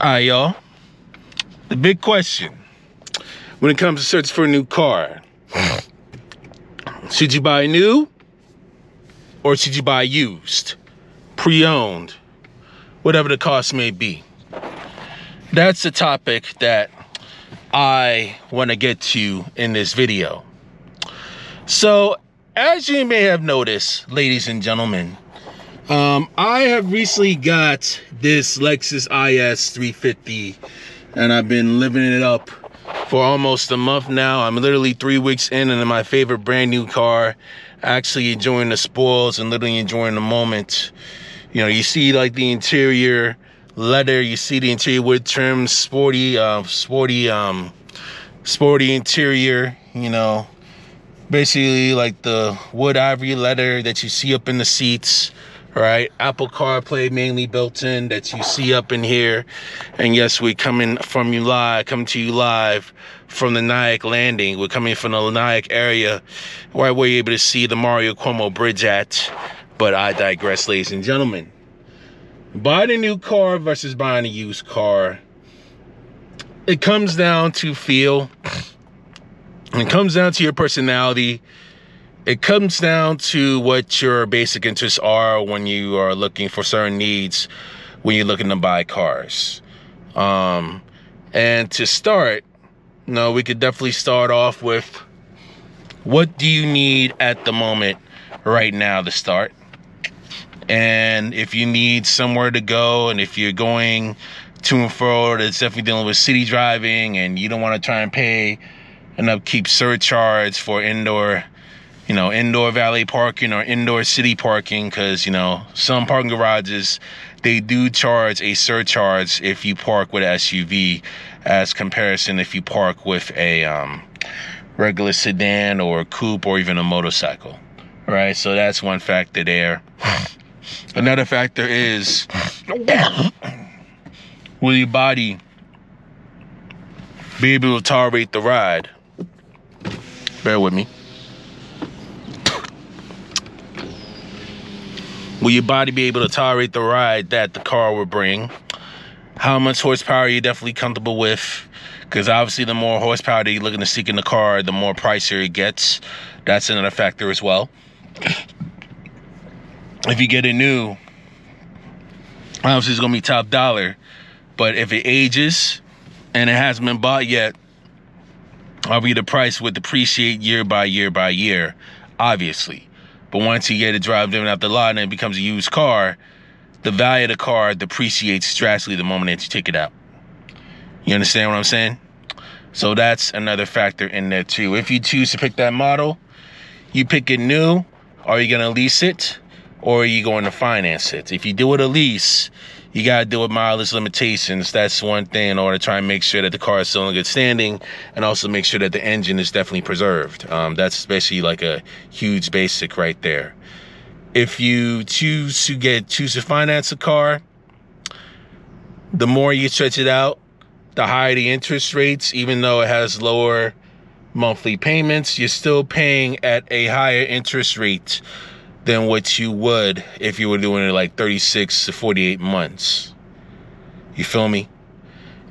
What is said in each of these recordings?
Alright, y'all. The big question when it comes to searching for a new car, should you buy new or should you buy used, pre-owned, whatever the cost may be? That's the topic that I want to get to in this video. So, as you may have noticed, ladies and gentlemen, I have recently got this Lexus IS 350, and I've been living it up for almost a month now. I'm literally 3 weeks in my favorite brand new car, actually enjoying the spoils and literally enjoying the moment. You know, you see like the interior leather, you see the interior wood trim, sporty interior, you know, basically like the wood ivory leather that you see up in the seats. Right, Apple CarPlay mainly built in that you see up in here, and yes, we're coming to you live from the Nyack Landing. We're coming from the Nyack area, right where you're able to see the Mario Cuomo Bridge at. But I digress, ladies and gentlemen. Buying a new car versus buying a used car, it comes down to feel. It comes down to your personality. It comes down to what your basic interests are when you are looking for certain needs, when you're looking to buy cars. And to start, we could definitely start off with, what do you need at the moment right now to start? And if you need somewhere to go, and if you're going to and fro, that's definitely dealing with city driving, and you don't want to try and pay an upkeep surcharge for indoor valet parking or indoor city parking, because, some parking garages, they do charge a surcharge if you park with an SUV as comparison if you park with a regular sedan or a coupe or even a motorcycle, right? So that's one factor there. Another factor is, will your body be able to tolerate the ride? Bear with me. Will your body be able to tolerate the ride that the car will bring? How much horsepower are you definitely comfortable with? Because obviously the more horsepower that you're looking to seek in the car, the more pricier it gets. That's another factor as well. If you get it new, obviously it's going to be top dollar. But if it ages and it hasn't been bought yet, obviously the price would depreciate year by year by year, obviously. But once you get it driven out the lot and it becomes a used car, the value of the car depreciates drastically the moment that you take it out. You understand what I'm saying? So that's another factor in there too. If you choose to pick that model, you pick it new, are you going to lease it, or are you going to finance it? If you do it a lease, you got to deal with mileage limitations. That's one thing in order to try and make sure that the car is still in good standing, and also make sure that the engine is definitely preserved. That's especially like a huge basic right there. If you choose to finance a car, the more you stretch it out, the higher the interest rates. Even though it has lower monthly payments, you're still paying at a higher interest rate than what you would if you were doing it like 36 to 48 months. You feel me?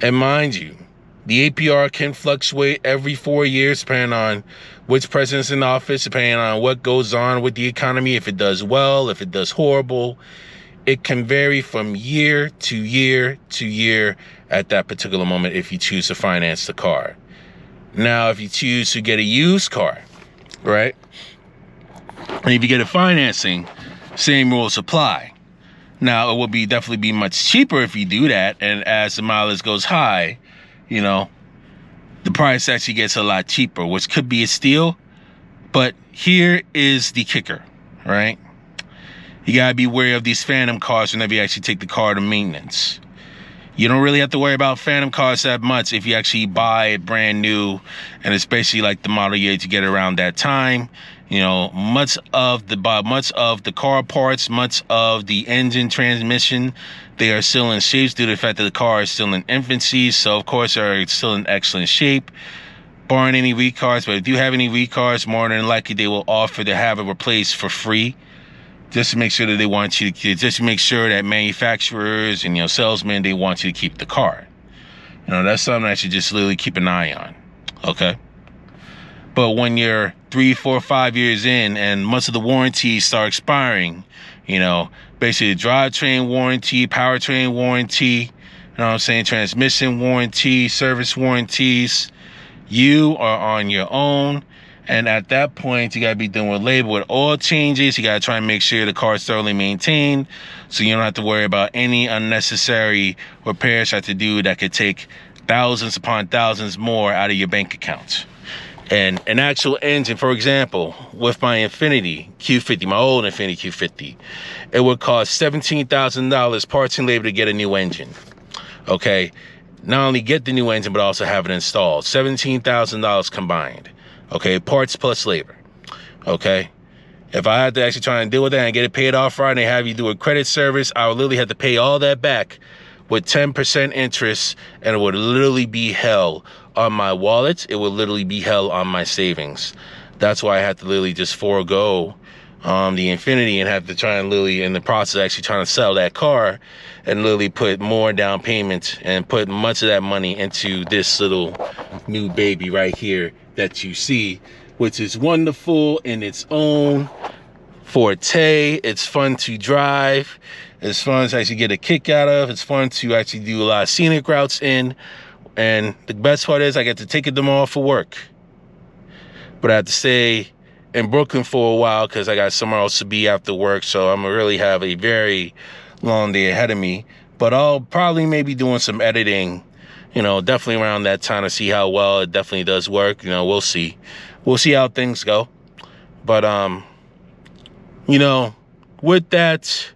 And mind you, the APR can fluctuate every 4 years depending on which president's in office, depending on what goes on with the economy, if it does well, if it does horrible. It can vary from year to year to year at that particular moment if you choose to finance the car. Now, if you choose to get a used car, right? And if you get a financing, same rules apply. Now, it will definitely be much cheaper if you do that. And as the mileage goes high, the price actually gets a lot cheaper, which could be a steal. But here is the kicker, right? You got to be wary of these phantom cars whenever you actually take the car to maintenance. You don't really have to worry about phantom cars that much if you actually buy it brand new, and especially like the model year to get around that time. Much of the car parts, much of the engine, transmission, they are still in shape due to the fact that the car is still in infancy. So of course they're still in excellent shape, barring any recars. But if you have any recars, more than likely they will offer to have it replaced for free just to make sure that they want you to, just to make sure that manufacturers and, salesmen, they want you to keep the car. That's something that you just literally keep an eye on. Okay. But when you're 3, 4, 5 years in and most of the warranties start expiring, basically drivetrain warranty, powertrain warranty, transmission warranty, service warranties, you are on your own. And at that point, you got to be doing with labor with oil changes. You got to try and make sure the car is thoroughly maintained so you don't have to worry about any unnecessary repairs you have to do that could take thousands upon thousands more out of your bank account. And an actual engine, for example, with my Infiniti Q50, my old Infiniti Q50, it would cost $17,000 parts and labor to get a new engine. Okay? Not only get the new engine, but also have it installed. $17,000 combined. Okay, parts plus labor. Okay, if I had to actually try and deal with that and get it paid off right and they have you do a credit service, I would literally have to pay all that back with 10% interest, and it would literally be hell on my wallet. It would literally be hell on my savings. That's why I had to literally just forego the Infiniti and have to try and literally, in the process, actually trying to sell that car and literally put more down payment and put much of that money into this little new baby right here that you see, which is wonderful in its own forte. It's fun to drive. It's fun to actually get a kick out of. It's fun to actually do a lot of scenic routes in. And the best part is I get to take it tomorrow for work. But I have to stay in Brooklyn for a while because I got somewhere else to be after work. So I'm gonna really have a very long day ahead of me. But I'll probably maybe doing some editing, definitely around that time to see how well it definitely does work. We'll see. We'll see how things go. But, with that,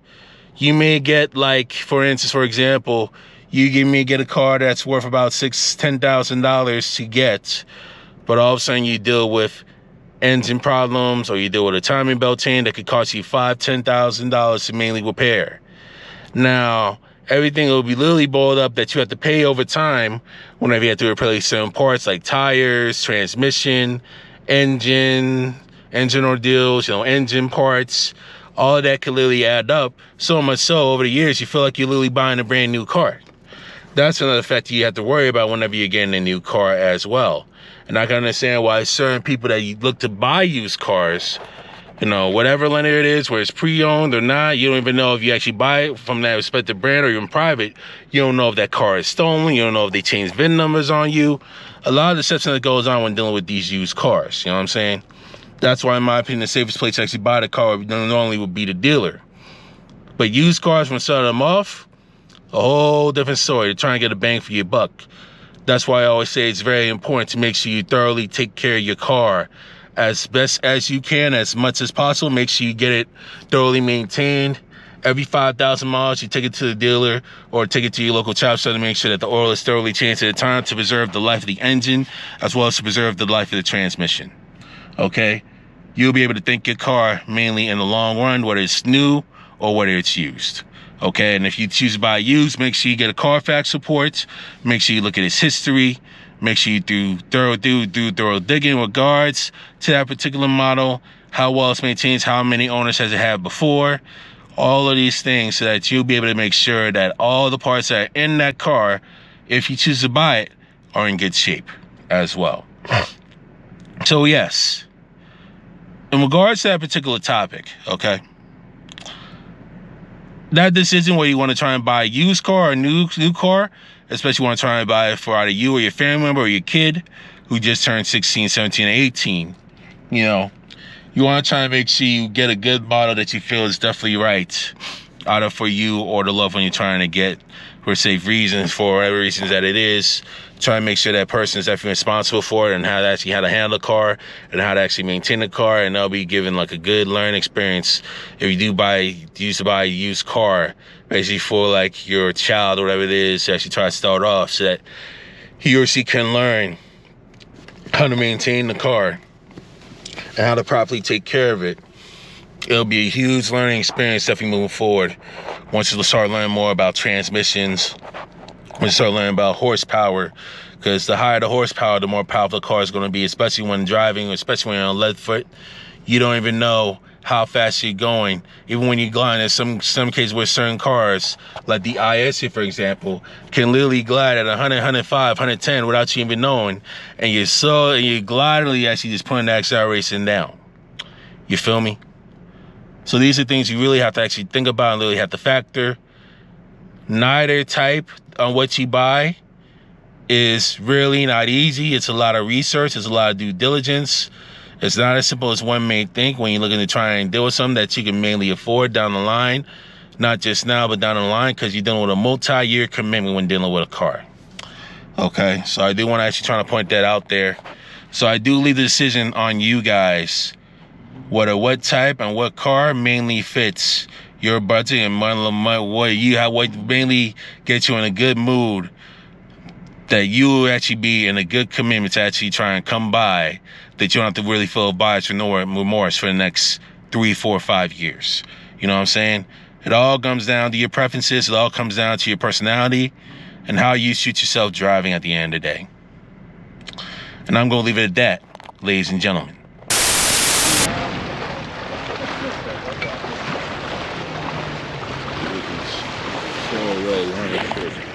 you may get, like, for instance, for example, you may get a car that's worth about $10,000 to get, but all of a sudden you deal with engine problems or you deal with a timing belt change that could cost you $5,000, $10,000 to mainly repair. Now, everything will be literally boiled up that you have to pay over time whenever you have to replace certain parts like tires, transmission, engine ordeals, engine parts. All of that can literally add up so much so over the years you feel like you're literally buying a brand new car. That's another factor you have to worry about whenever you're getting a new car as well. And I can understand why certain people that you look to buy used cars, whatever lender it is, where it's pre-owned or not, you don't even know if you actually buy it from that respective brand or even private. You don't know if that car is stolen. You don't know if they changed VIN numbers on you. A lot of deception that goes on when dealing with these used cars. You know what I'm saying? That's why, in my opinion, the safest place to actually buy the car normally would be the dealer. But used cars, when selling them off, a whole different story. You're trying to get a bang for your buck. That's why I always say it's very important to make sure you thoroughly take care of your car as best as you can, as much as possible. Make sure you get it thoroughly maintained. Every 5,000 miles, you take it to the dealer or take it to your local shop to make sure that the oil is thoroughly changed at a time to preserve the life of the engine as well as to preserve the life of the transmission. Okay? You'll be able to thank your car mainly in the long run, whether it's new or whether it's used. Okay, and if you choose to buy used, make sure you get a Carfax report. Make sure you look at its history. Make sure you do thorough digging in regards to that particular model, how well it's maintained, how many owners has it had before, all of these things so that you'll be able to make sure that all the parts that are in that car, if you choose to buy it, are in good shape as well. So yes, in regards to that particular topic, okay, that decision whether you want to try and buy a used car or a new car, especially want to try and buy it for either you or your family member or your kid who just turned 16, 17, or 18, you want to try and make sure you get a good model that you feel is definitely right, either for you or the loved one you're trying to get, for safe reasons, for whatever reasons that it is. Try and make sure that person is definitely responsible for it and how to handle the car and how to actually maintain the car, and they'll be given like a good learning experience if you do used to buy a used car, basically for like your child or whatever it is to actually try to start off so that he or she can learn how to maintain the car and how to properly take care of it. It'll be a huge learning experience definitely moving forward once you start learning more about transmissions, when you start learning about horsepower, because the higher the horsepower, the more powerful the car is going to be, especially when driving, especially when you're on lead foot. You don't even know how fast you're going. Even when you're gliding, there's some cases where certain cars, like the IS here, for example, can literally glide at 100, 105, 110 without you even knowing. And you're glidingly actually just putting the acceleration down. You feel me? So these are things you really have to actually think about and really have to factor. Neither type on what you buy is really not easy. It's a lot of research. It's a lot of due diligence. It's not as simple as one may think when you're looking to try and deal with something that you can mainly afford down the line. Not just now, but down the line, because you're dealing with a multi-year commitment when dealing with a car. Okay, so I do want to actually try to point that out there. So I do leave the decision on you guys. What type and what car mainly fits your budget and what mainly gets you in a good mood, that you will actually be in a good commitment to actually try and come by, that you don't have to really feel bias or no remorse for the next 3, 4, 5 years. You know what I'm saying? It all comes down to your preferences. It all comes down to your personality and how you shoot yourself driving at the end of the day. And I'm going to leave it at that, ladies and gentlemen. So,